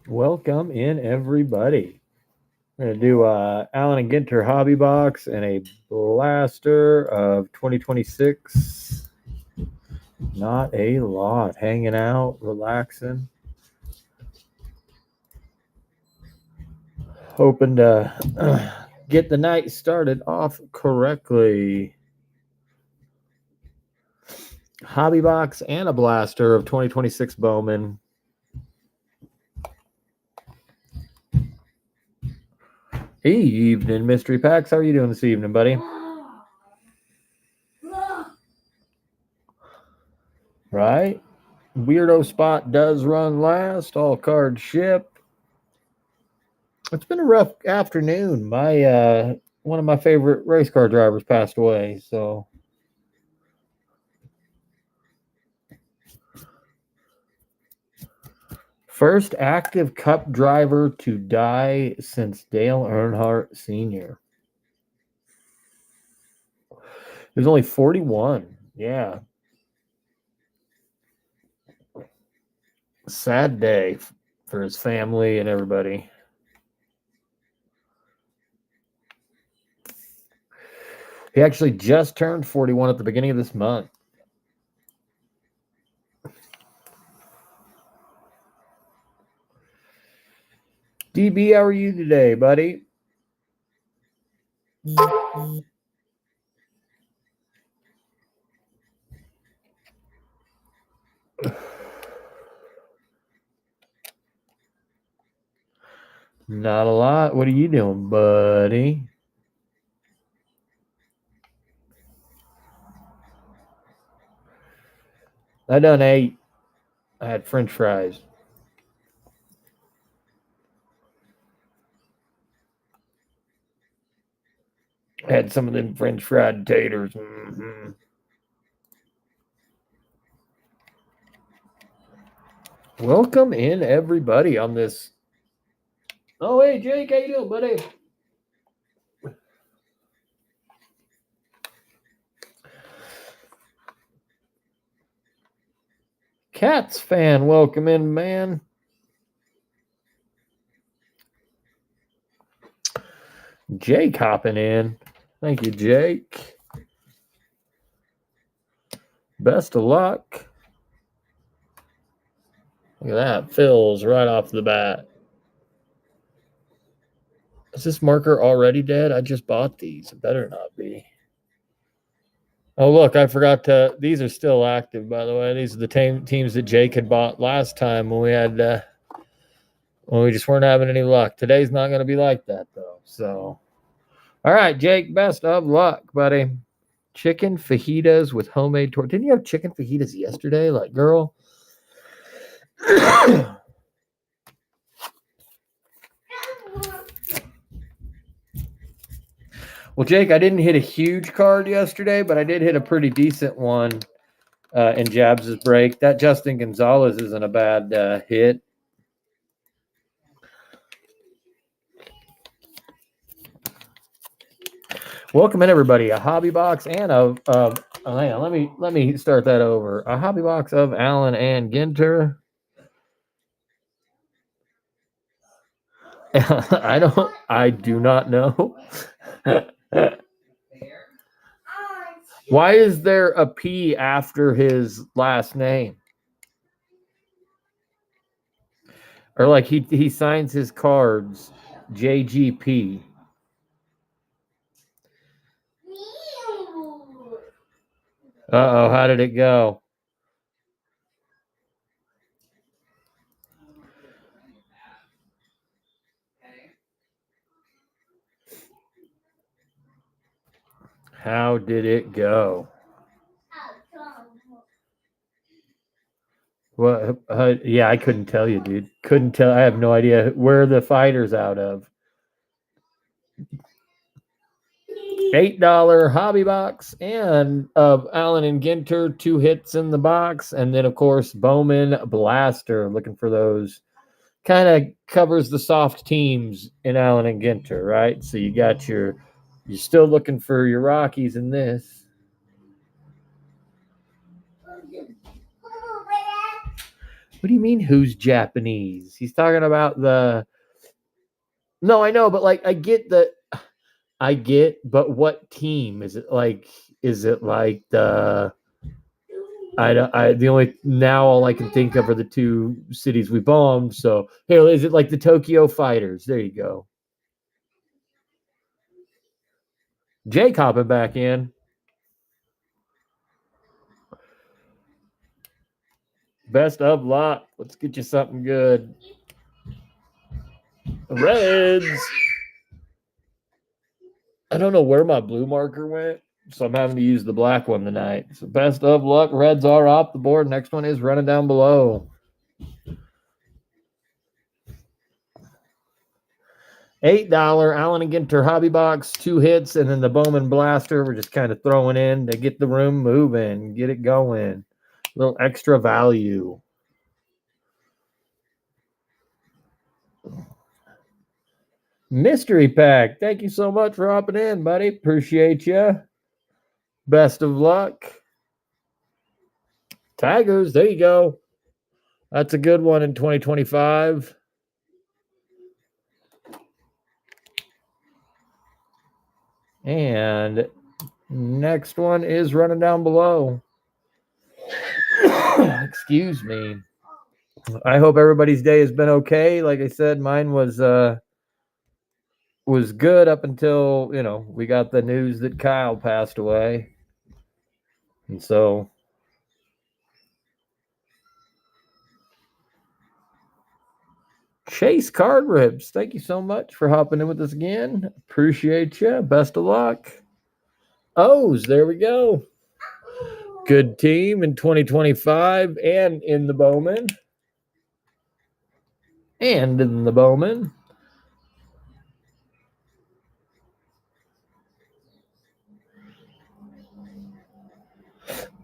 Welcome in, everybody. We're going to do Allen and Ginter Hobby Box and a blaster of 2026. Not a lot. Hanging out, relaxing. Hoping to get the night started off correctly. Hobby Box and a blaster of 2026 Bowman. Evening, Mystery Packs. How are you doing this evening, buddy? Right? Weirdo spot does run last. All cards ship. It's been a rough afternoon. My one of my favorite race car drivers passed away, so first active Cup driver to die since Dale Earnhardt Sr. He was only 41. Yeah. Sad day for his family and everybody. He actually just turned 41 at the beginning of this month. DB, how are you today, buddy? Not a lot. What are you doing, buddy? I done ate. I had French fries. Had some of them French fried taters. Mm-hmm. Welcome in, everybody, on this. Oh, hey, Jake, how you doing, buddy? Cats fan, welcome in, man. Jake hopping in. Thank you, Jake. Best of luck. Look at that. Fills right off the bat. Is this marker already dead? I just bought these. It better not be. Oh, look, I forgot to. These are still active, by the way. These are the teams that Jake had bought last time when we had. When we just weren't having any luck. Today's not going to be like that, though. So, all right, Jake, best of luck, buddy. Chicken fajitas with homemade tortillas. Didn't you have chicken fajitas yesterday? Like, girl. Well, Jake, I didn't hit a huge card yesterday, but I did hit a pretty decent one in Jabs' break. That Justin Gonzalez isn't a bad hit. Welcome in, everybody. A hobby box and hang on, let me start that over. A hobby box of Allen and Ginter. I do not know. Why is there a P after his last name? Or like he signs his cards JGP. Uh-oh, how did it go? How did it go? Well, yeah, I couldn't tell you, dude. Couldn't tell. I have no idea where the fighter's out of. $8 hobby box and of Allen and Ginter, 2 hits in the box, and then of course Bowman Blaster. Looking for those. Kind of covers the soft teams in Allen and Ginter, right? So you got you're still looking for your Rockies in this. What do you mean who's Japanese? He's talking about the. No, I know, but like I get, but what team is it like? Is it like the the only now all I can think of are the two cities we bombed. So here, is it like the Tokyo Fighters? There you go. Jake hopping back in. Best of luck. Let's get you something good. Reds. I don't know where my blue marker went, so I'm having to use the black one tonight. So best of luck. Reds are off the board. Next one is running down below. $8 Allen and Ginter hobby box, 2 hits, and then the Bowman Blaster. We're just kind of throwing in to get the room moving, get it going. A little extra value. Mystery pack. Thank you so much for hopping in, buddy. Appreciate you. Best of luck. Tigers, there you go. That's a good one in 2025. And next one is running down below. Excuse me. I hope everybody's day has been okay. Like I said, mine was good up until, we got the news that Kyle passed away. And so Chase Card Ribs, thank you so much for hopping in with us again. Appreciate you. Best of luck. O's, there we go. Good team in 2025 and in the Bowman. And in the Bowman.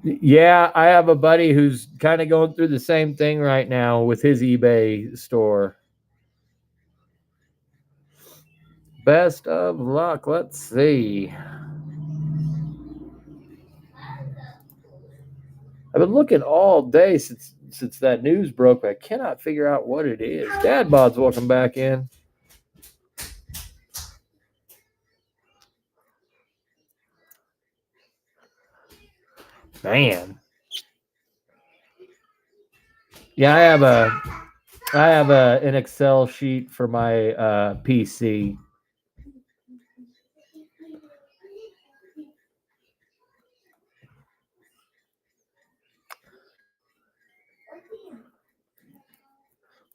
Yeah, I have a buddy who's kind of going through the same thing right now with his eBay store. Best of luck. Let's see. I've been looking all day since that news broke, but I cannot figure out what it is. Dad Bod's welcome back in. Man. Yeah, I have an Excel sheet for my PC.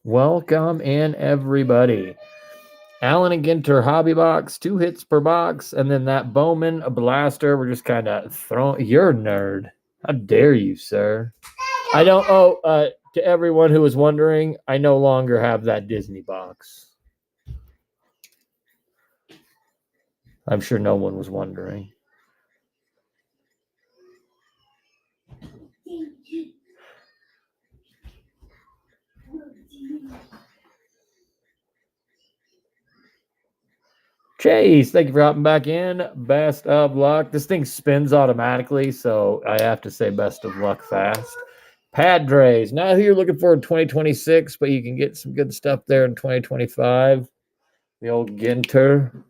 Welcome in, everybody. Allen and Ginter hobby box, 2 hits per box, and then that Bowman Blaster. We're just kind of throwing. You're a nerd. How dare you, sir? I don't. To everyone who was wondering, I no longer have that Disney box. I'm sure no one was wondering. Chase, thank you for hopping back in. Best of luck. This thing spins automatically, so I have to say best of luck fast. Padres, not who you're looking for in 2026, but you can get some good stuff there in 2025. The old Ginter.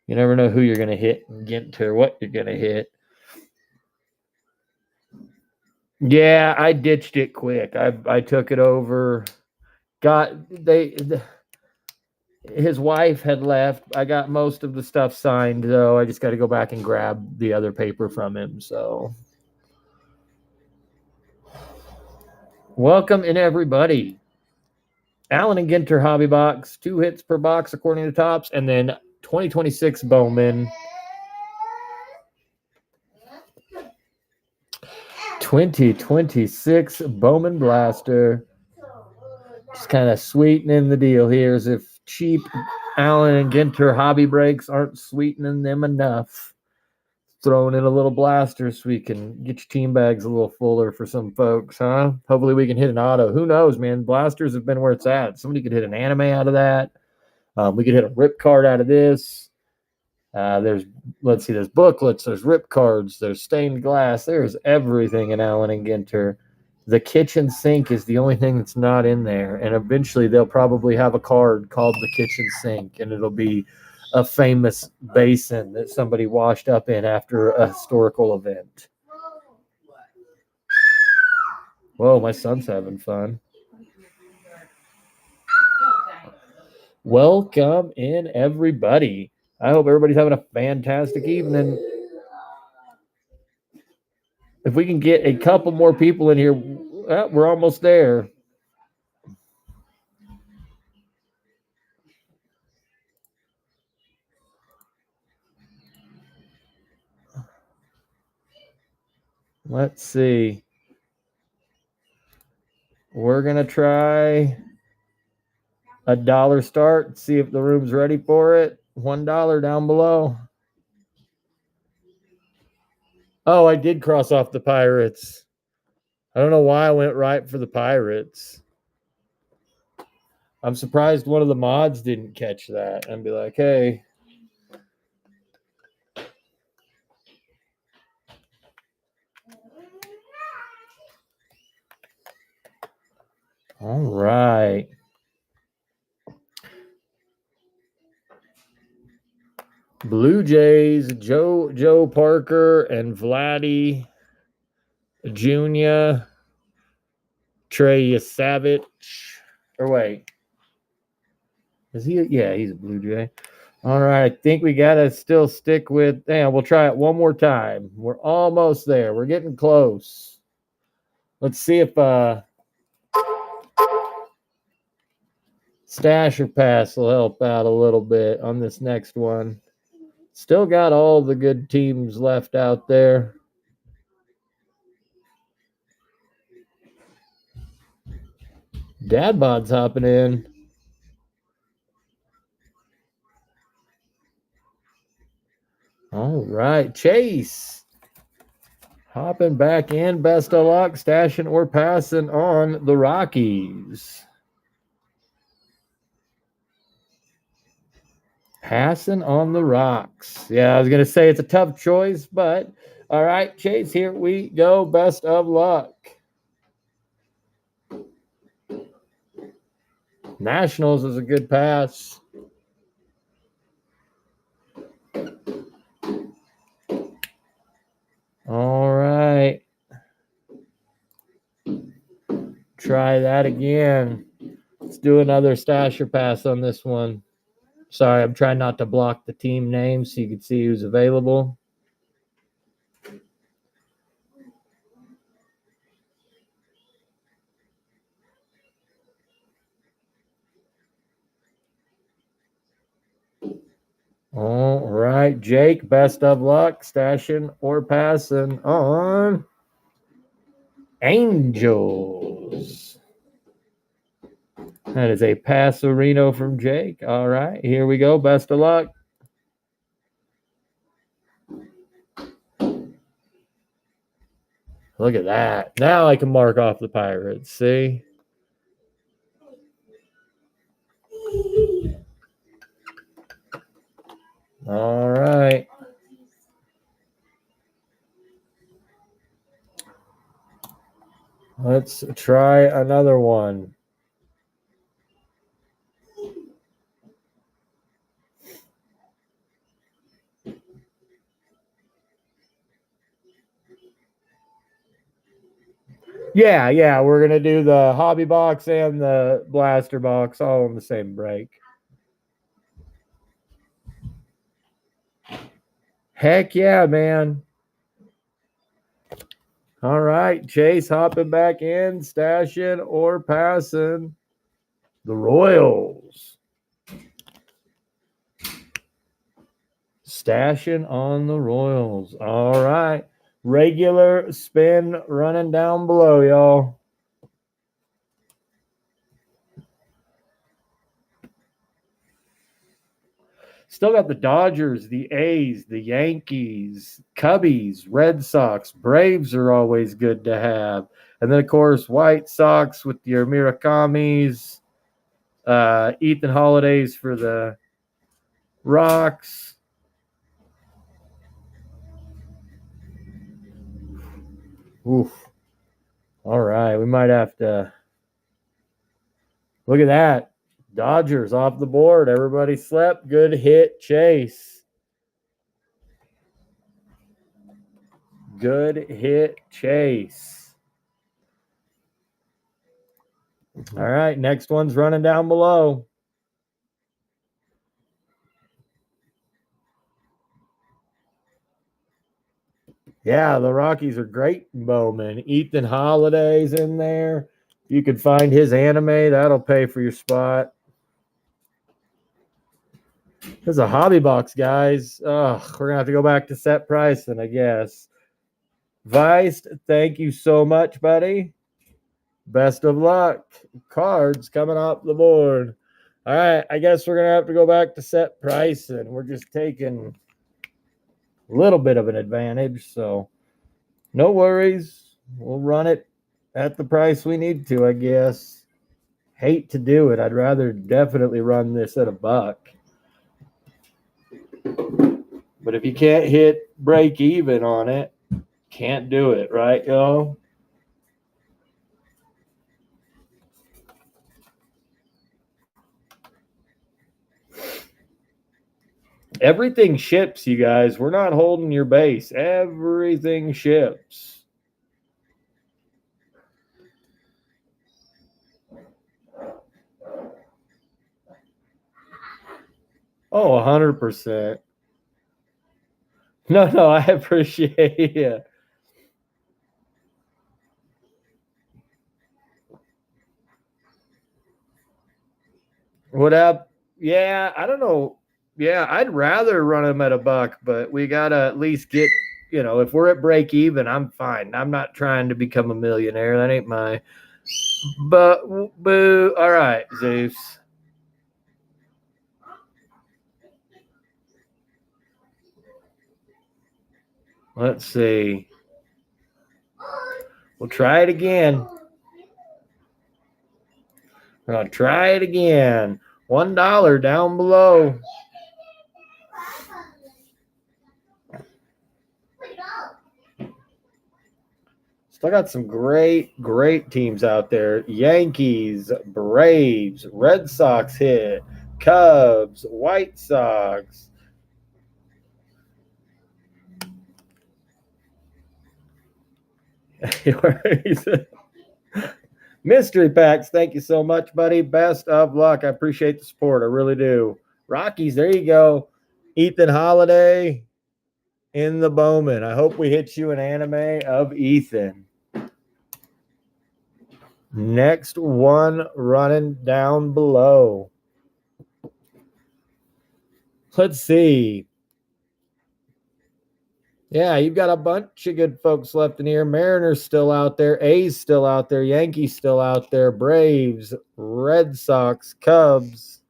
You never know who you're going to hit in Ginter, what you're going to hit. Yeah, I ditched it quick. I took it over. His wife had left. I got most of the stuff signed, though. I just got to go back and grab the other paper from him. So, welcome in, everybody. Allen and Ginter hobby box, 2 hits per box according to Topps, and then 2026 Bowman. 2026 Bowman Blaster. Just kind of sweetening the deal here, as if cheap Allen and Ginter hobby breaks aren't sweetening them enough. Throwing in a little blaster so we can get your team bags a little fuller for some folks, huh? Hopefully we can hit an auto. Who knows, man? Blasters have been where it's at. Somebody could hit an anime out of that. We could hit a rip card out of this. There's booklets, there's rip cards, there's stained glass, there's everything in Allen and Ginter. The kitchen sink is the only thing that's not in there. And eventually they'll probably have a card called the kitchen sink, and it'll be a famous basin that somebody washed up in after a historical event. Whoa, my son's having fun. Welcome in, everybody. I hope everybody's having a fantastic evening. If we can get a couple more people in here, we're almost there. Let's see. We're going to try $1 start, see if the room's ready for it. $1 down below. Oh, I did cross off the Pirates. I don't know why I went right for the Pirates. I'm surprised one of the mods didn't catch that and be like, hey. All right. Blue Jays, Joe Parker and Vladdy Jr., Trey Yasavich. Or wait. Is he? Yeah, he's a Blue Jay. All right. I think we got to still stick with. We'll try it one more time. We're almost there. We're getting close. Let's see if Stash or Pass will help out a little bit on this next one. Still got all the good teams left out there. Dad Bod's hopping in. All right, Chase hopping back in. Best of luck, stashing or passing on the Rockies. Passing on the Rocks. Yeah, I was going to say it's a tough choice, but all right, Chase, here we go. Best of luck. Nationals is a good pass. All right. Try that again. Let's do another stash or pass on this one. Sorry, I'm trying not to block the team names so you can see who's available. All right, Jake, best of luck, stashing or passing on Angels. That is a Passerino from Jake. All right, here we go. Best of luck. Look at that. Now I can mark off the Pirates. See? All right. Let's try another one. Yeah, we're going to do the hobby box and the blaster box all in the same break. Heck yeah, man. All right, Chase hopping back in, stashing or passing the Royals. Stashing on the Royals. All right. Regular spin running down below, y'all. Still got the Dodgers, the A's, the Yankees, Cubbies, Red Sox, Braves are always good to have. And then, of course, White Sox with your Mirakamis, Ethan Holidays for the Rocks. Oof. All right, we might have to look at that. Dodgers off the board. Everybody slept. Good hit, Chase. Good hit, Chase. All right, next one's running down below. Yeah, the Rockies are great in Bowman. Ethan Holiday's in there. You could find his anime. That'll pay for your spot. There's a hobby box, guys. We're going to have to go back to set pricing, I guess. Vice, thank you so much, buddy. Best of luck. Cards coming off the board. All right, I guess we're going to have to go back to set pricing. We're just taking a little bit of an advantage, so no worries. We'll run it at the price we need to, I guess. Hate to do it. I'd rather definitely run this at $1. But if you can't hit break even on it, can't do it, right, y'all? Everything ships, you guys. We're not holding your base. Everything ships. Oh, 100%. No, I appreciate it. What up? Yeah, I don't know. Yeah, I'd rather run them at $1, but we gotta at least get, if we're at break even, I'm fine. I'm not trying to become a millionaire. That ain't my. But boo. All right, Zeus. Let's see. We'll try it again. We're gonna try it again. $1 down below. Still got some great teams out there. Yankees, Braves, Red Sox hit, Cubs, White Sox. Mystery packs, thank you so much, buddy. Best of luck. I appreciate the support. I really do. Rockies, there you go. Ethan Holiday in the Bowman. I hope we hit you an anime of Ethan. Next one running down below. Let's see. Yeah, you've got a bunch of good folks left in here. Mariners still out there. A's still out there. Yankees still out there. Braves, Red Sox, Cubs.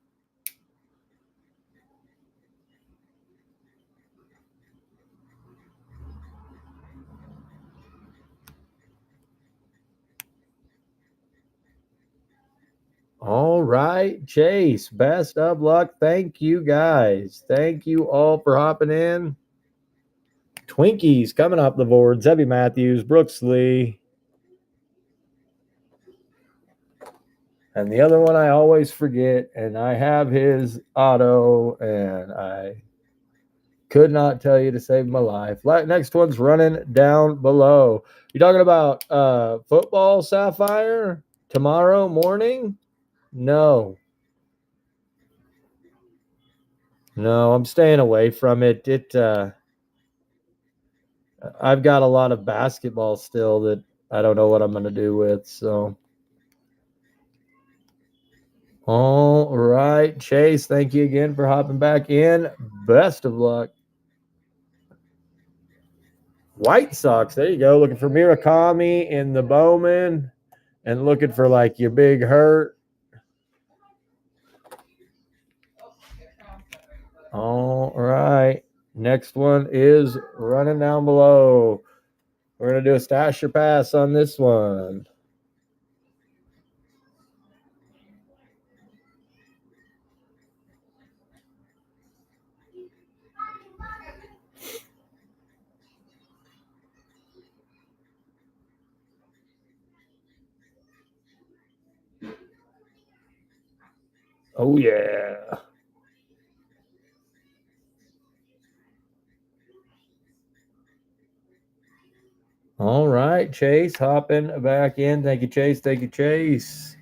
All right, Chase. Best of luck. Thank you, guys. Thank you all for hopping in. Twinkies coming up the board. Zebby Matthews, Brooks Lee. And the other one I always forget, and I have his auto, and I could not tell you to save my life. Next one's running down below. You talking about football, Sapphire? Tomorrow morning? No, I'm staying away from it. I've got a lot of basketball still that I don't know what I'm going to do with. So, all right, Chase, thank you again for hopping back in. Best of luck. White Sox, there you go. Looking for Murakami in the Bowman and looking for like your big hurt. All right. Next one is running down below. We're going to do a stash or pass on this one. Oh, yeah. All right, Chase, hopping back in. Thank you, Chase. Thank you, Chase.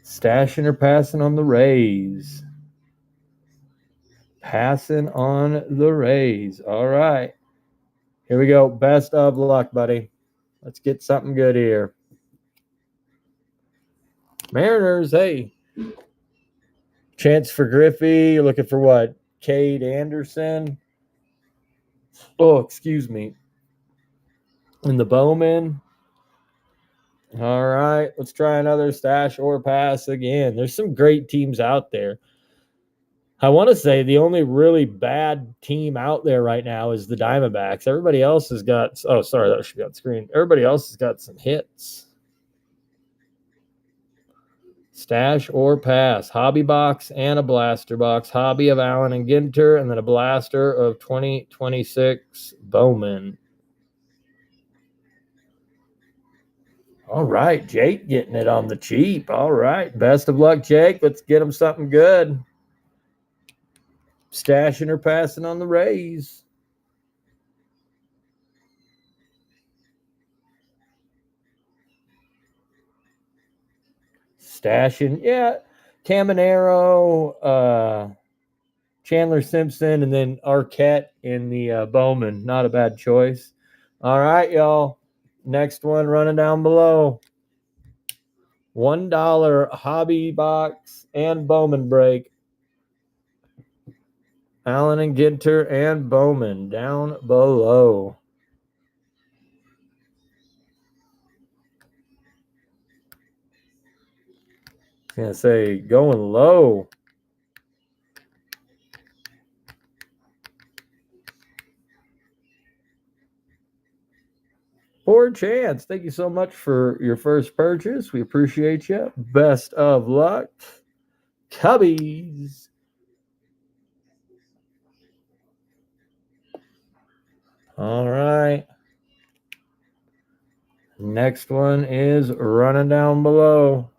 Stashing or passing on the Rays? Passing on the Rays. All right. Here we go. Best of luck, buddy. Let's get something good here. Mariners, hey. Chance for Griffey. You're looking for what? Cade Anderson. Oh, excuse me. And the Bowman. All right. Let's try another stash or pass again. There's some great teams out there. I want to say the only really bad team out there right now is the Diamondbacks. Everybody else has got, oh, sorry, that should be on screen. Everybody else has got some hits. Stash or pass. Hobby box and a blaster box. Hobby of Allen and Ginter, and then a blaster of 2026 Bowman. All right, Jake getting it on the cheap. All right, best of luck, Jake. Let's get him something good. Stashing or passing on the Rays? Stashing, yeah. Caminero, Chandler Simpson, and then Arquette in the Bowman. Not a bad choice. All right, y'all. Next one running down below. $1 hobby box and Bowman break. Allen and Ginter and Bowman down below. Gonna say going low. Poor Chance, thank you so much for your first purchase. We appreciate you. Best of luck. Cubbies. All right. Next one is running down below.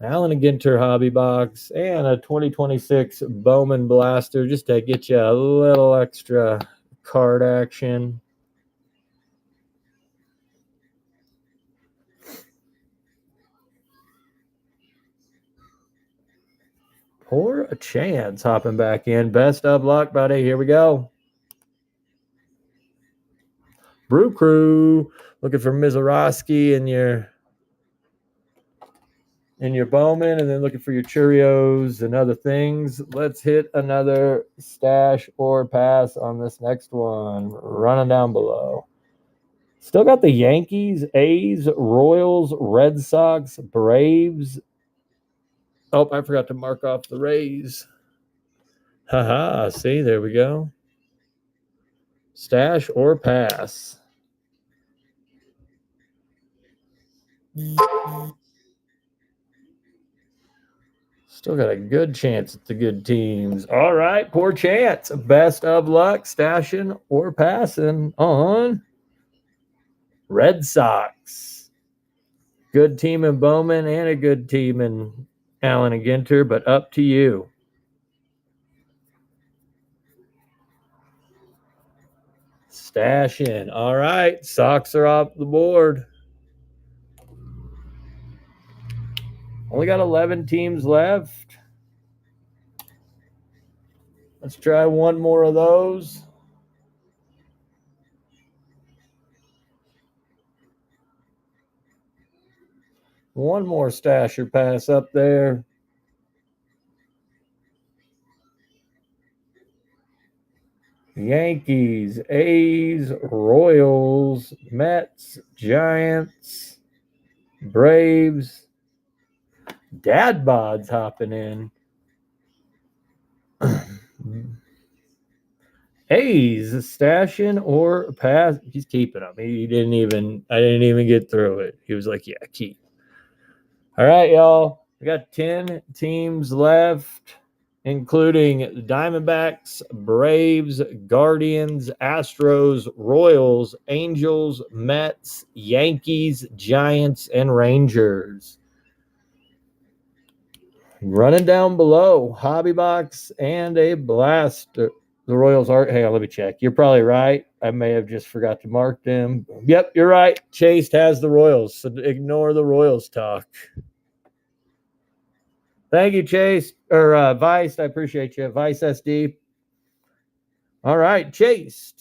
Allen and Ginter hobby box and a 2026 Bowman blaster just to get you a little extra card action. Poor a chance hopping back in. Best of luck, buddy. Here we go. Brew Crew looking for Mizorowski in your Bowman, and then looking for your Cheerios and other things. Let's hit another stash or pass on this next one. Running down below. Still got the Yankees, A's, Royals, Red Sox, Braves. Oh, I forgot to mark off the Rays. Haha, see, there we go. Stash or pass. Still got a good chance at the good teams. All right, poor chance. Best of luck, stashing or passing on Red Sox. Good team in Bowman and a good team in Allen and Ginter, but up to you. Stashing. All right, Sox are off the board. Only got 11 teams left. Let's try one more of those. One more stash or pass up there. Yankees, A's, Royals, Mets, Giants, Braves. Dad Bod's hopping in. A's stashing or pass. He's keeping them. I didn't even get through it. He was like, yeah, keep. All right, y'all. We got 10 teams left including Diamondbacks, Braves, Guardians, Astros, Royals, Angels, Mets, Yankees, Giants, and Rangers. Running down below, Hobby Box and a blast. The Royals are, hang on, let me check. You're probably right. I may have just forgot to mark them. Yep, you're right. Chase has the Royals, so ignore the Royals talk. Thank you, Chase, or Vice. I appreciate you. Vice SD. All right, Chase.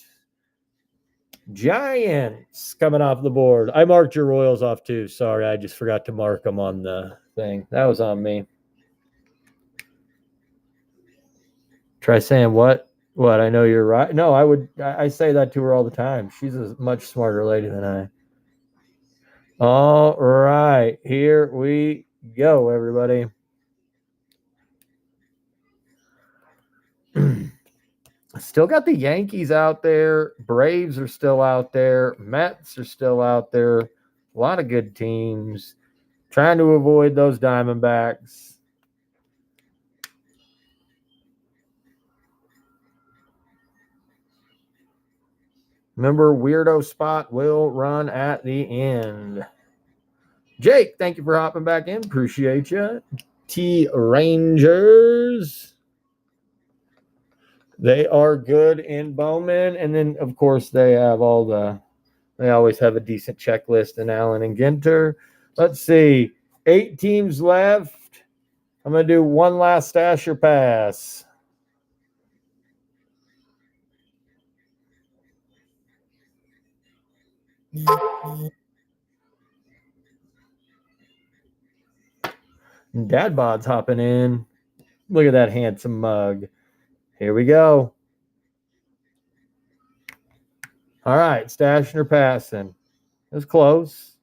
Giants coming off the board. I marked your Royals off too. Sorry, I just forgot to mark them on the thing. That was on me. Try saying what? What? I know you're right. No, I say that to her all the time. She's a much smarter lady than I. All right, here we go, everybody. Still got the Yankees out there. Braves are still out there. Mets are still out there. A lot of good teams. Trying to avoid those Diamondbacks. Remember, weirdo spot will run at the end. Jake, thank you for hopping back in. Appreciate you. T Rangers. They are good in Bowman. And then, of course, they have they always have a decent checklist in Allen and Ginter. Let's see. 8 teams left. I'm going to do one last stash or pass. Dad Bod's hopping in. Look at that handsome mug. Here we go. All right, stashing or passing? It was close.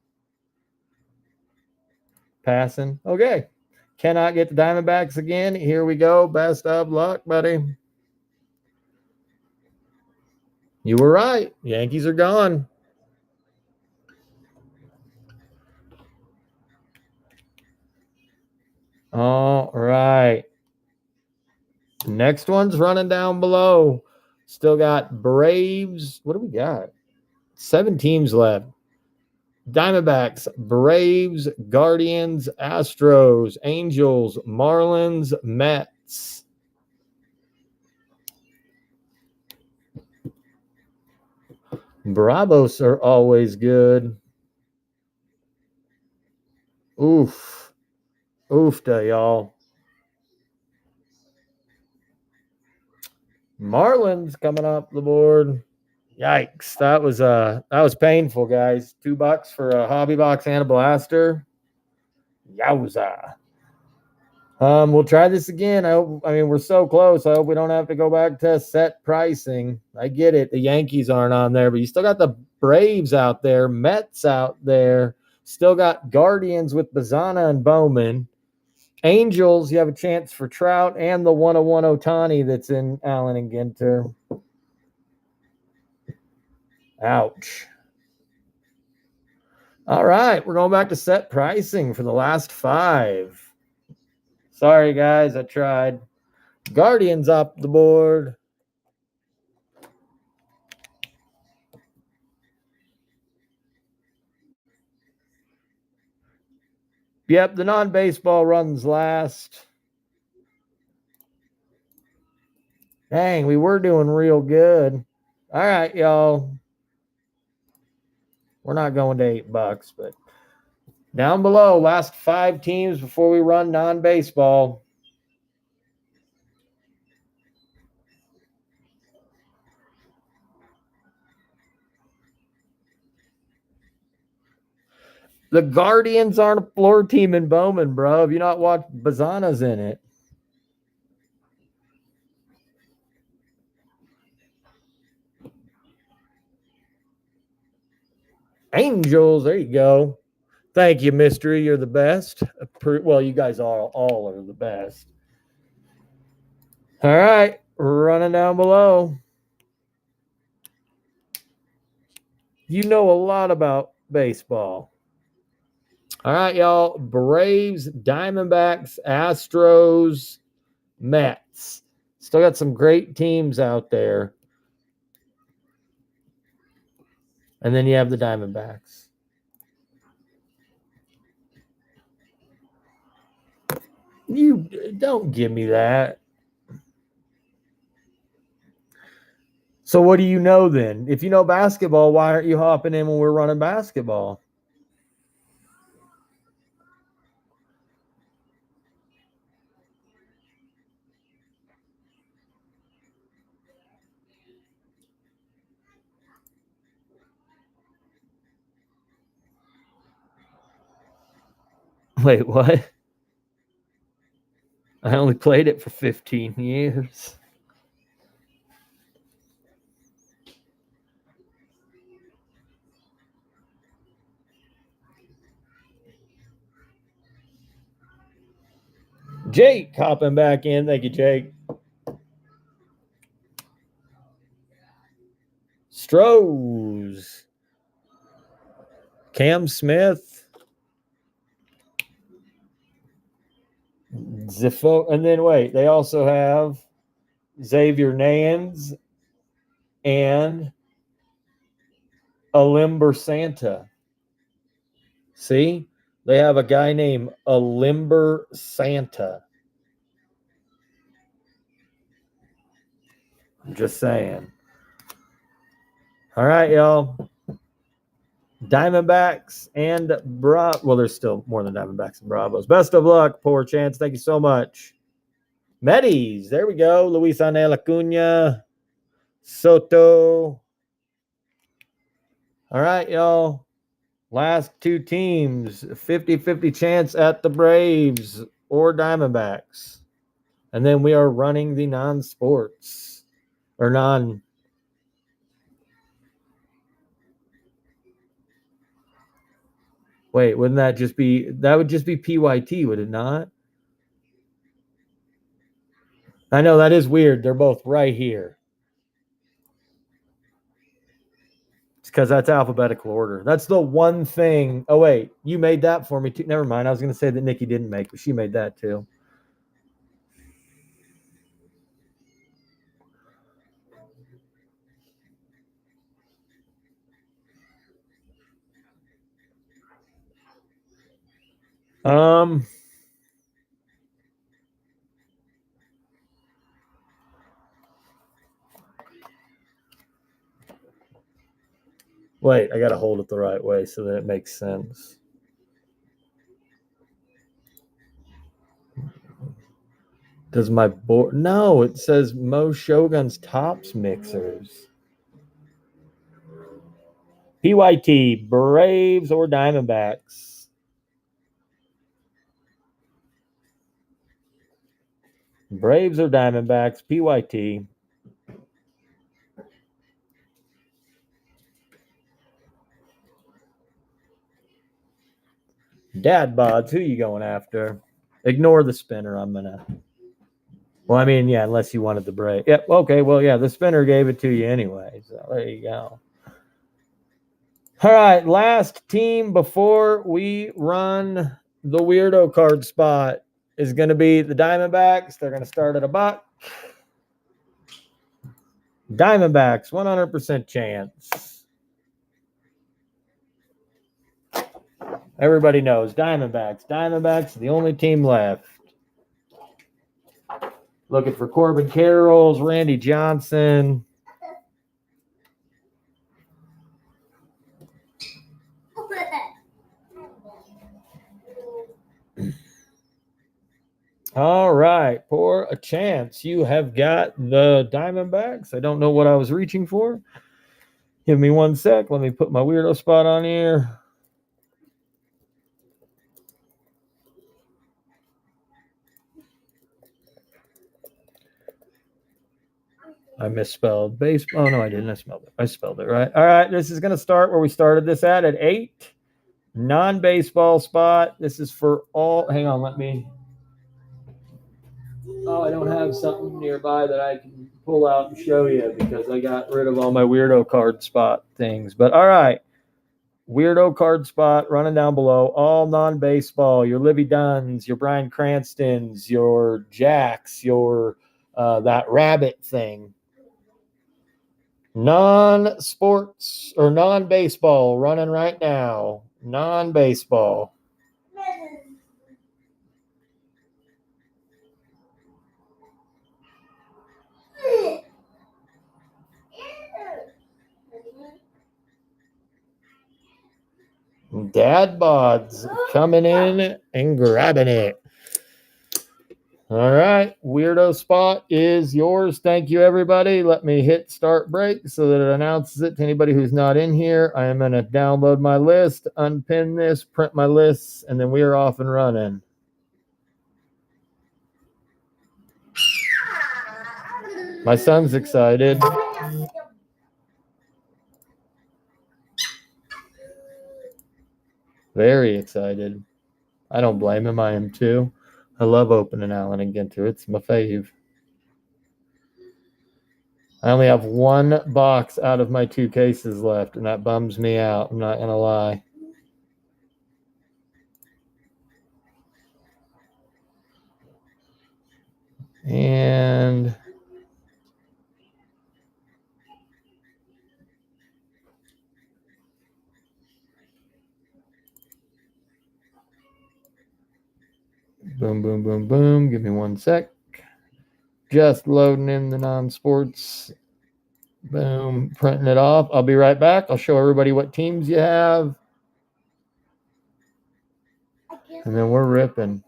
Passing. Okay. Cannot get the Diamondbacks again. Here we go. Best of luck, buddy. You were right. Yankees are gone. All right. Next one's running down below. Still got Braves. What do we got? 7 teams left. Diamondbacks, Braves, Guardians, Astros, Angels, Marlins, Mets. Bravos are always good. Oof. Oofta, y'all. Marlins coming up the board. Yikes. That was painful, guys. $2 for a hobby box and a blaster. Yowza. We'll try this again. We're so close. I hope we don't have to go back to set pricing. I get it. The Yankees aren't on there, but you still got the Braves out there, Mets out there. Still got Guardians with Bazana and Bowman. Angels, you have a chance for Trout and the 101 Ohtani that's in Allen and Ginter. Ouch. All right, we're going back to set pricing for the last 5. Sorry, guys, I tried. Guardians up the board. Yep, the non-baseball runs last. Dang, we were doing real good. All right, y'all. We're not going to $8, but down below, last 5 teams before we run non-baseball. The Guardians aren't a floor team in Bowman, bro. Have you not watched Bazana's in it? Angels, there you go. Thank you, Mystery. You're the best. Well, you guys all are the best. All right, running down below. You know a lot about baseball. All right, y'all. Braves, Diamondbacks, Astros, Mets. Still got some great teams out there. And then you have the Diamondbacks. You don't give me that. So what do you know then? If you know basketball, why aren't you hopping in when we're running basketball? Wait, what? I only played it for 15 years. Jake hopping back in. Thank you, Jake. Strohs. Cam Smith. Zifo. And then wait, they also have Xavier Nans and Alimber Santa. See? They have a guy named Alimber Santa. I'm just saying. All right, y'all. Diamondbacks and well, there's still more than Diamondbacks and Bravos. Best of luck, poor chance. Thank you so much. Metis, there we go. Luis Anel Acuna, Soto. All right, y'all. Last two teams, 50-50 chance at the Braves or Diamondbacks. And then we are running the non-sports or non. Wait, wouldn't that just be, that would just be PYT, would it not? I know that is weird. They're both right here. It's because that's alphabetical order. That's the one thing. Oh, wait, you made that for me too. Never mind. I was going to say that Nikki didn't make, but she made that too. Wait, I got to hold it the right way so that it makes sense. Does my board? No, it says Mo Shogun's Tops Mixers. PYT, Braves or Diamondbacks? Braves or Diamondbacks? PYT. Dad bods, who you going after? Ignore the spinner. I'm gonna. Well, I mean, yeah, unless you wanted the break. Yep. Okay. Well, yeah, the spinner gave it to you anyway. So there you go. All right, last team before we run the weirdo card spot is going to be the Diamondbacks. They're going to start at $1. Diamondbacks, 100% chance. Everybody knows Diamondbacks. Diamondbacks, the only team left. Looking for Corbin Carrolls, Randy Johnson. All right, for a chance, you have got the Diamondbacks. I don't know what I was reaching for. Give me 1 sec. Let me put my weirdo spot on here. I misspelled baseball. Oh, no, I didn't. I spelled it right. All right, this is going to start where we started this at 8. Non-baseball spot. This is for all. Hang on, let me. Oh, I don't have something nearby that I can pull out and show you because I got rid of all my weirdo card spot things. But all right. weirdo card spot running down below, all non-baseball, your Livy Dunns, your Bryan Cranstons, your Jacks, your that rabbit thing. Non-sports or non-baseball running right now. Non-baseball. Dad Bods coming in and grabbing it. All right, weirdo spot is yours. Thank you, everybody. Let me hit start break so that it announces it to anybody who's not in here. I am going to download my list, unpin this, print my lists, and then we are off and running. My son's excited. Very excited. I don't blame him. I am too. I love opening Allen and Ginter. It's my fave. I only have one box out of my 2 cases left, and that bums me out. I'm not going to lie. And boom, boom, boom, boom. Give me 1 sec. Just loading in the non-sports. Boom, printing it off. I'll be right back. I'll show everybody what teams you have. And then we're ripping.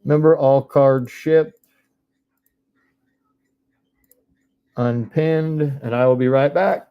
Remember, all cards ship. Unpinned. And I will be right back.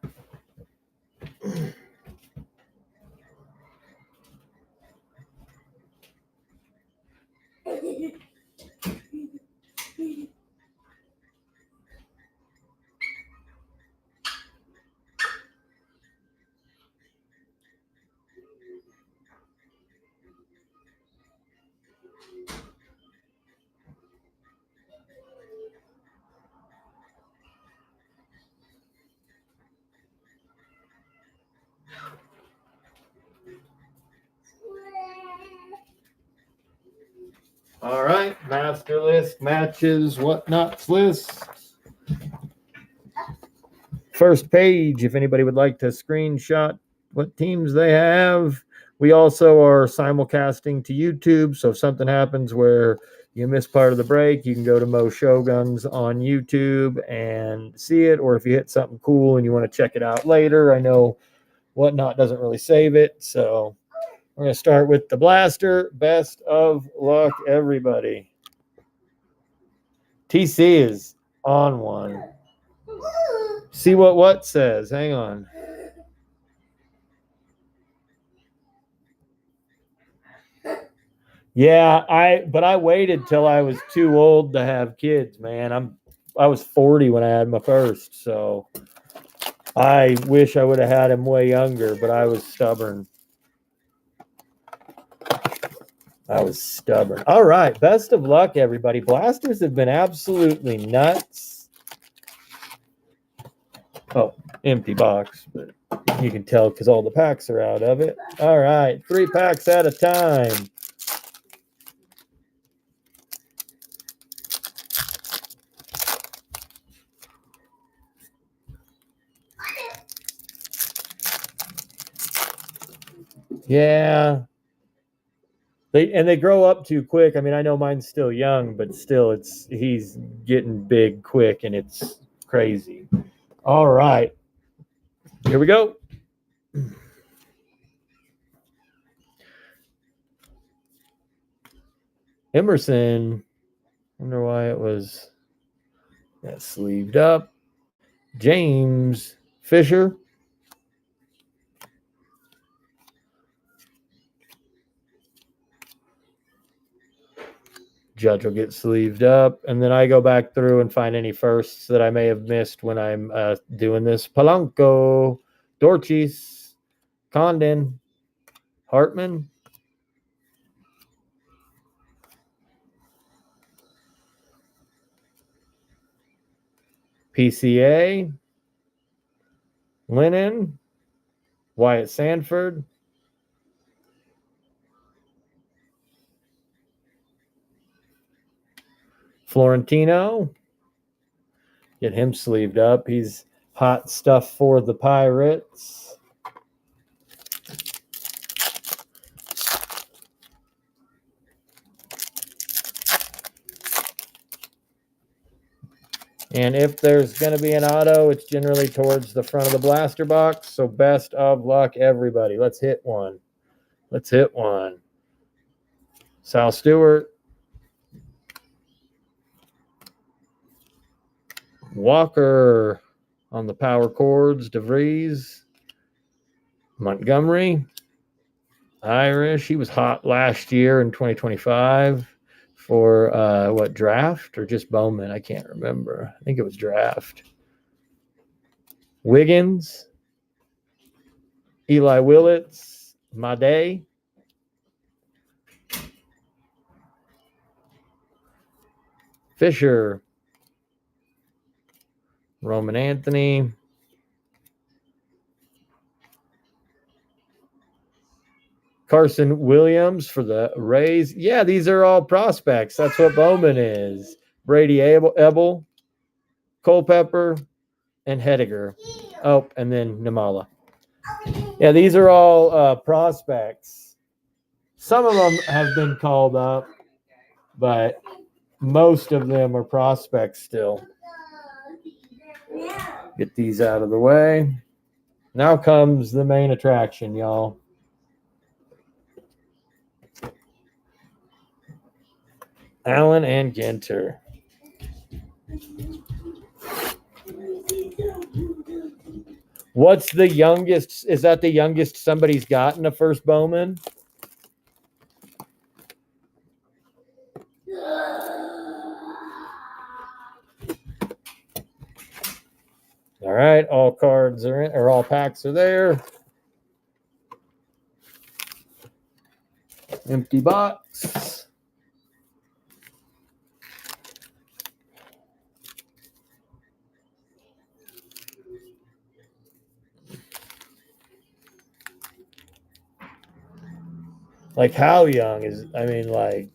All right, master list, matches, whatnots list. First page, if anybody would like to screenshot what teams they have. We also are simulcasting to YouTube, so if something happens where you miss part of the break, you can go to Mo Shoguns on YouTube and see it, or if you hit something cool and you want to check it out later, I know Whatnot doesn't really save it, so we're going to start with the blaster. Best of luck, everybody. TC is on one. See what says. Hang on. Yeah, I waited till I was too old to have kids, man. I was 40 when I had my first, so I wish I would have had him way younger, but I was stubborn. All right, best of luck, everybody. Blasters have been absolutely nuts. Oh, empty box, but you can tell because all the packs are out of it. All right, 3 packs at a time. Yeah. They grow up too quick. I mean, I know mine's still young, but still he's getting big quick and it's crazy. All right. Here we go. Emerson. Wonder why it was that sleeved up. James Fisher. Judge will get sleeved up, and then I go back through and find any firsts that I may have missed when I'm doing this. Polanco, Dorchis, Condon, Hartman, PCA, Lennon, Wyatt Sanford, Florentino. Get him sleeved up. He's hot stuff for the Pirates. And if there's going to be an auto, it's generally towards the front of the blaster box. So best of luck, everybody. Let's hit one. Let's hit one. Sal Stewart. Walker on the power chords. DeVries. Montgomery. Irish. He was hot last year in 2025 for what, draft or just Bowman? I can't remember. I think it was draft. Wiggins. Eli Willits. Made. Fisher. Roman Anthony. Carson Williams for the Rays. Yeah, these are all prospects. That's what Bowman is. Brady Ebel, Culpepper, and Hediger. Oh, and then Namala. Yeah, these are all prospects. Some of them have been called up, but most of them are prospects still. Get these out of the way. Now comes the main attraction, y'all. Allen and Ginter. What's the youngest? Is that the youngest somebody's gotten a first Bowman? All right, all cards are in, or all packs are there. Empty box. Like, how young is, I mean, like,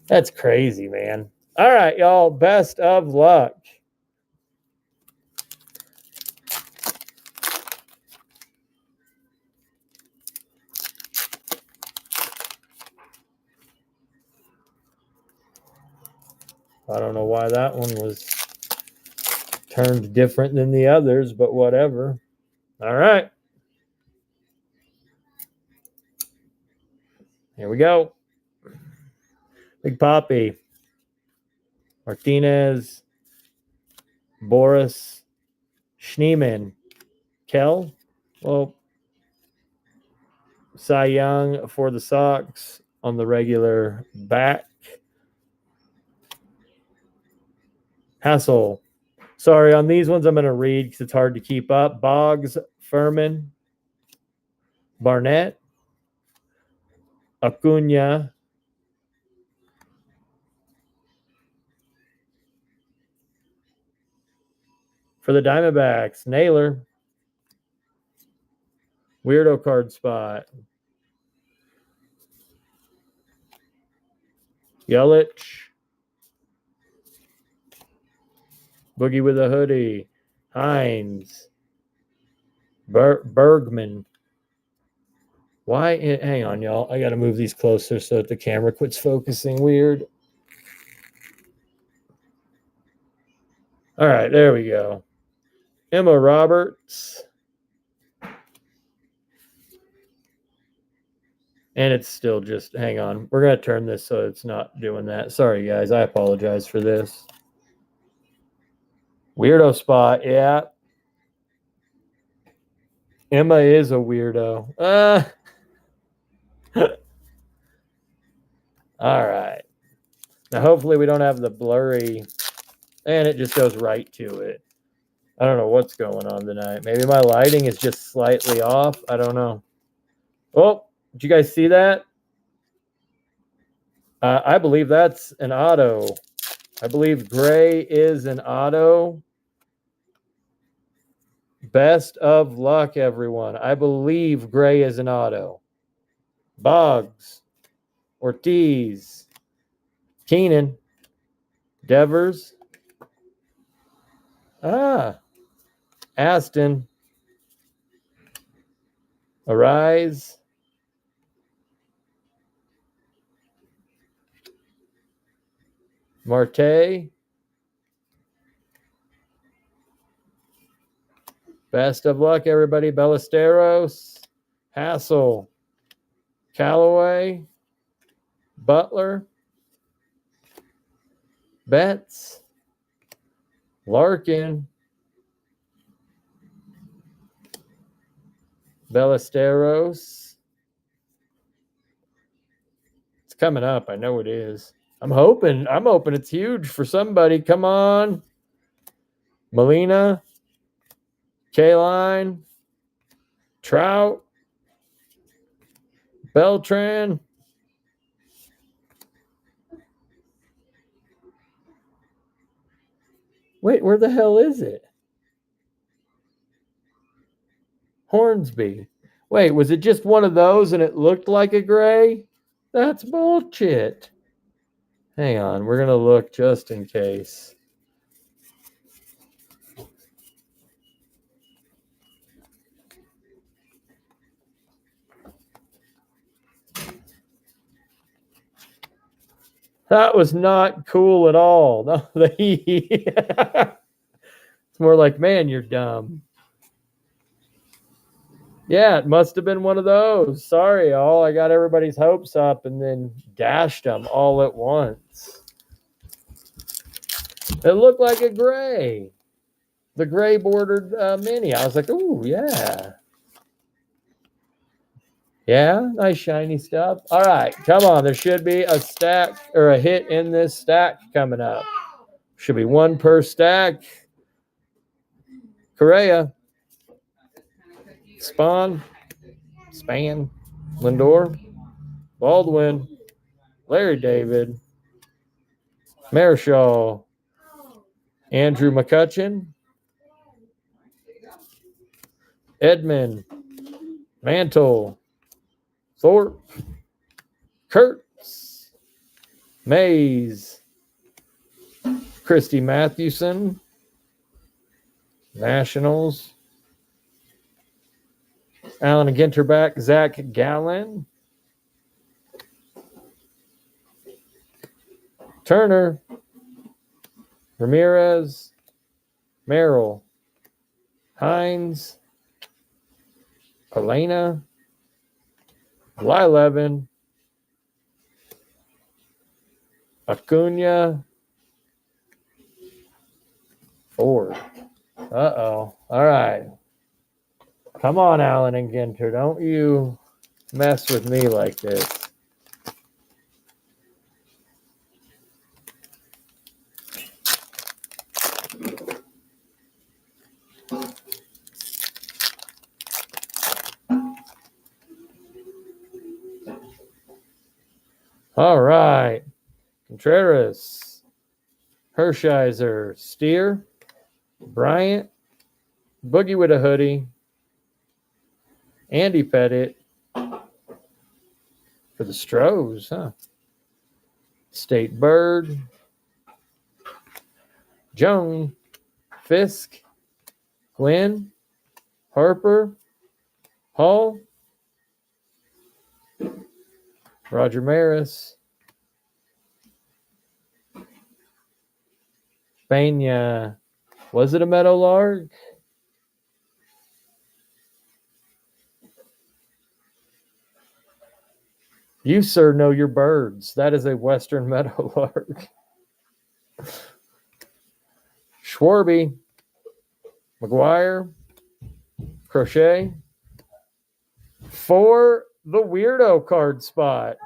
that's crazy, man. All right, y'all, best of luck. I don't know why that one was turned different than the others, but whatever. All right. Here we go. Big Papi. Martinez. Boris. Schneemann. Kell. Well, Cy Young for the Sox on the regular back. Hassel. Sorry, on these ones I'm going to read because it's hard to keep up. Boggs, Furman, Barnett, Acuna, for the Diamondbacks, Naylor, weirdo card spot, Yelich, Boogie with a hoodie, Hines, Bergman. Why? Hang on, y'all. I got to move these closer so that the camera quits focusing weird. All right, there we go. Emma Roberts. And it's still just, hang on. We're going to turn this so it's not doing that. Sorry, guys. I apologize for this. Weirdo spot, yeah. Emma is a weirdo. All right. Now, hopefully we don't have the blurry, and it just goes right to it. I don't know what's going on tonight. Maybe my lighting is just slightly off. I don't know. Oh, did you guys see that? I believe that's an auto. I believe gray is an auto. Best of luck, everyone. I believe gray is an auto. Boggs, Ortiz, Keenan, Devers. Aston. Arise. Marte. Best of luck, everybody. Ballesteros. Hassel. Callaway. Butler. Betts. Larkin. Ballesteros. It's coming up. I know it is. I'm hoping it's huge for somebody. Come on. Molina. K-Line. Trout. Beltran. Wait, where the hell is it? Hornsby. Wait, was it just one of those and it looked like a gray? That's bullshit. Hang on, we're going to look just in case. That was not cool at all. No, it's more like, man, you're dumb. Yeah, it must have been one of those. Sorry, y'all. I got everybody's hopes up and then dashed them all at once. It looked like a gray. The gray bordered mini. I was like, ooh, yeah. Yeah, nice shiny stuff. All right, come on. There should be a stack or a hit in this stack coming up. Should be one per stack. Correa. Span. Lindor. Baldwin. Larry David. Marichal. Andrew McCutchen. Edmund. Mantle. Thorpe. Kurtz. Mays. Christy Mathewson. Nationals. Alan Ginterback. Zach Gallen. Turner. Ramirez. Merrill. Hines. Elena. Lylevin. Acuna. Ford. Uh-oh. All right. Come on, Allen and Ginter. Don't you mess with me like this. All right. Contreras. Hershiser. Steer. Bryant. Boogie with a hoodie. Andy Pettit. For the Stros, huh? State Bird. Joan. Fisk. Glenn. Harper. Hall. Roger Maris. Pena. Was it a Meadowlark? You, sir, know your birds. That is a Western Meadowlark. Schwarby. McGuire. Crochet. For the weirdo card spot.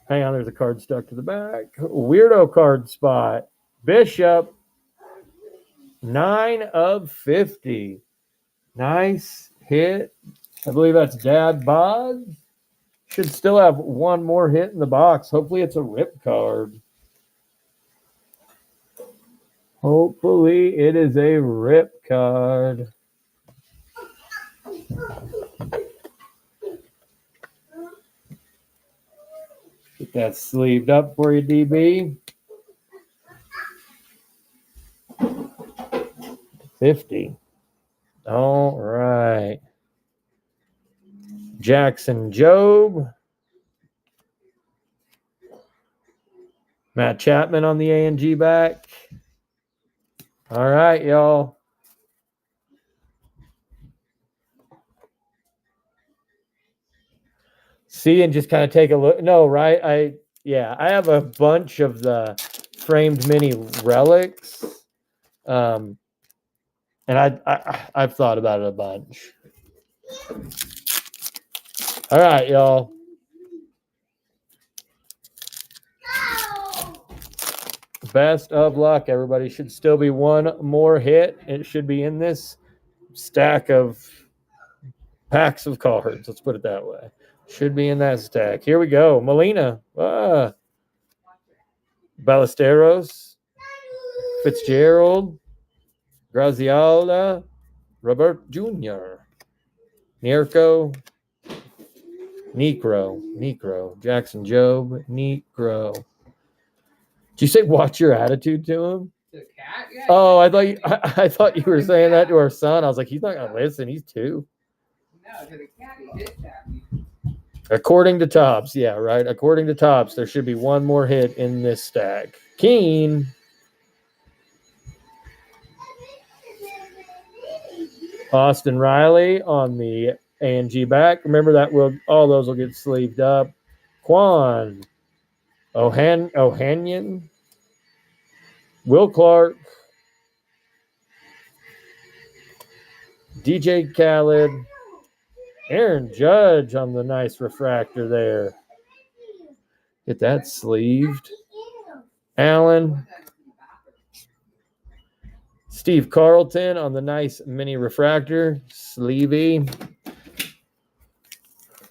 Hang on, there's a card stuck to the back. Weirdo card spot. Bishop. 9 of 50. Nice hit. I believe that's Dad Bod. Should still have one more hit in the box. Hopefully it's a rip card. Hopefully it is a rip card. that sleeved up for you, DB. 50. All right. Jackson Jobe. Matt Chapman on the A&G back. All right, y'all. See and just kind of take a look. No, right? I have a bunch of the framed mini relics. And I've thought about it a bunch. All right, y'all. Best of luck, everybody. Should still be one more hit. It should be in this stack of packs of cards. Let's put it that way. Should be in that stack. Here we go. Molina. Ballesteros. Fitzgerald. Graziola. Robert Jr. Nierko. Necro. Jackson Jobe. Necro. Did you say watch your attitude to him? The cat? Yeah. Oh, I thought you were saying that to our son. I was like, he's not gonna listen. He's 2. No, to the cat, he did that. According to Tops, yeah, right. According to Tops, there should be one more hit in this stack. Keen. Austin Riley on the A&G back. Remember that all those will get sleeved up. Quan. Ohanian. Will Clark. DJ Khaled. Aaron Judge on the nice refractor there. Get that sleeved. Allen. Steve Carlton on the nice mini refractor. Sleevey.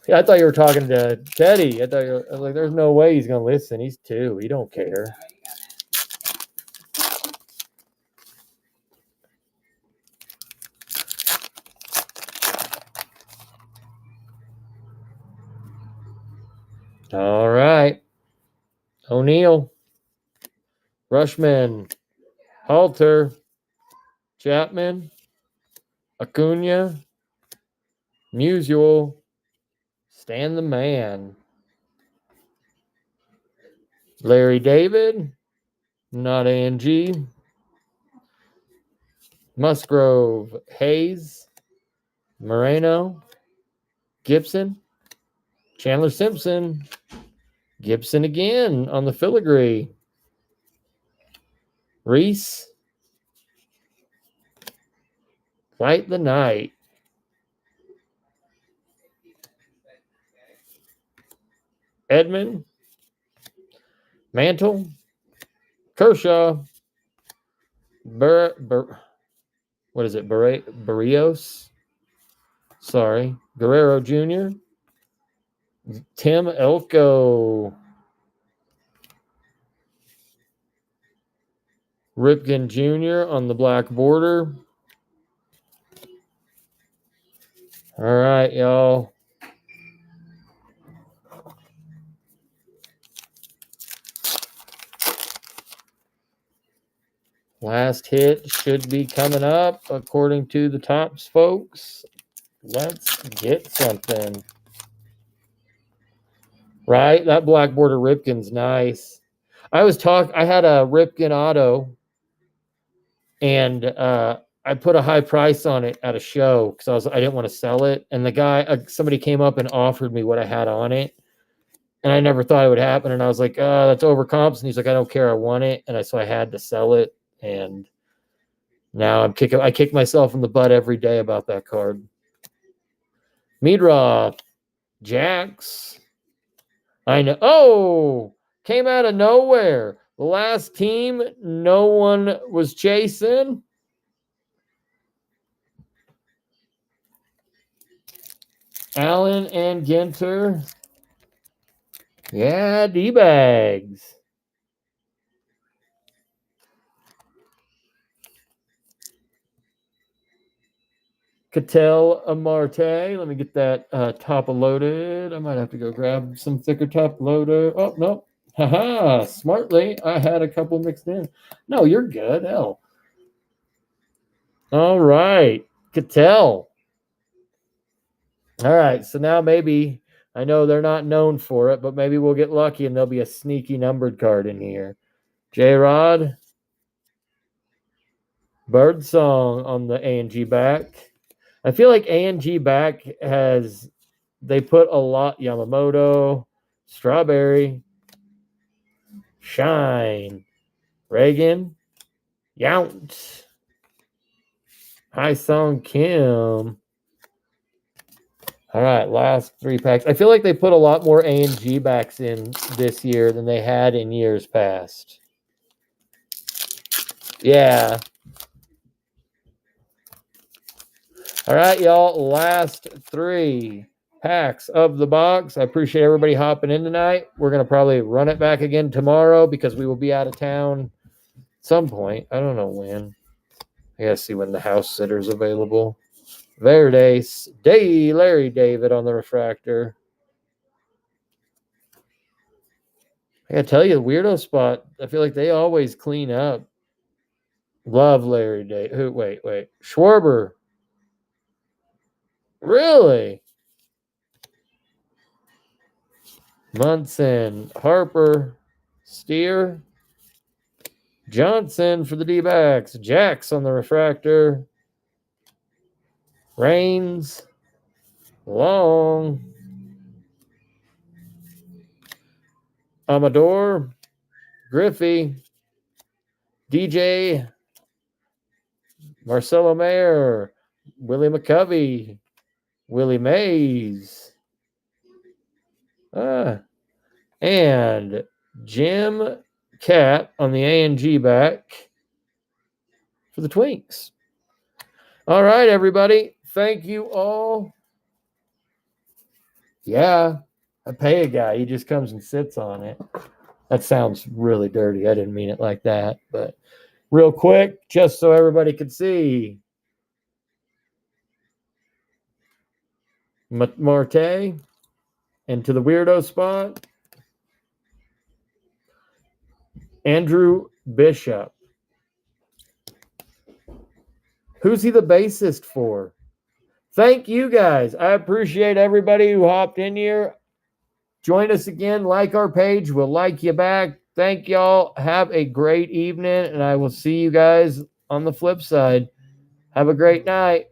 Yeah, I thought you were talking to Teddy. I was like, there's no way he's going to listen. He's 2. He don't care. All right. O'Neill. Rushman. Halter. Chapman. Acuna. Musial. Stan the Man. Larry David. Not A&G. Musgrove. Hayes. Moreno. Gibson. Chandler Simpson. Gibson again on the filigree. Reese. Fight the Night. Edmund. Mantle. Kershaw. What is it? Barrios. Sorry. Guerrero Jr. Tim Elko. Ripken Jr. on the black border. All right, y'all. Last hit should be coming up, according to the Tops folks. Let's get something. Right? That black border Ripken's nice. I had a Ripken auto, and I put a high price on it at a show because I didn't want to sell it. And the guy, somebody came up and offered me what I had on it. And I never thought it would happen. And I was like, that's over comps. And he's like, I don't care. I want it. And so I had to sell it. And now I kick myself in the butt every day about that card. Meadroth. Jax. I know. Oh, came out of nowhere. The last team no one was chasing. Allen and Ginter. Yeah, D-bags. Ketel Amarte. Let me get that top loaded. I might have to go grab some thicker top loader. Oh, no. Haha. Smartly, I had a couple mixed in. No, you're good. Hell. All right. Ketel. All right. So now maybe, I know they're not known for it, but maybe we'll get lucky and there'll be a sneaky numbered card in here. J-Rod. Birdsong on the A&G back. I feel like A&G back has, they put a lot, Yamamoto, Strawberry, Shine, Reagan, Yount, Sung Kim. All right, last 3 packs. I feel like they put a lot more A&G backs in this year than they had in years past. Yeah. All right, y'all. Last 3 packs of the box. I appreciate everybody hopping in tonight. We're going to probably run it back again tomorrow because we will be out of town at some point. I don't know when. I got to see when the house sitter's available. Verdes. Larry David on the refractor. I got to tell you, the weirdo spot, I feel like they always clean up. Love Larry David. Wait. Schwarber. Really? Munson, Harper, Steer, Johnson for the D-backs, Jacks on the refractor, Rains, Long, Amador, Griffey, DJ, Marcelo Mayer, Willie McCovey, Willie Mays, and Jim Cat on the A&G back for the Twinks. All right, everybody. Thank you all. Yeah, I pay a guy. He just comes and sits on it. That sounds really dirty. I didn't mean it like that. But real quick, just so everybody could see. Marte. And to the weirdo spot, Andrew Bishop. Who's he the bassist for? Thank you guys. I appreciate everybody who hopped in here. Join us again. Like our page. We'll like you back. Thank y'all. Have a great evening, and I will see you guys on the flip side. Have a great night.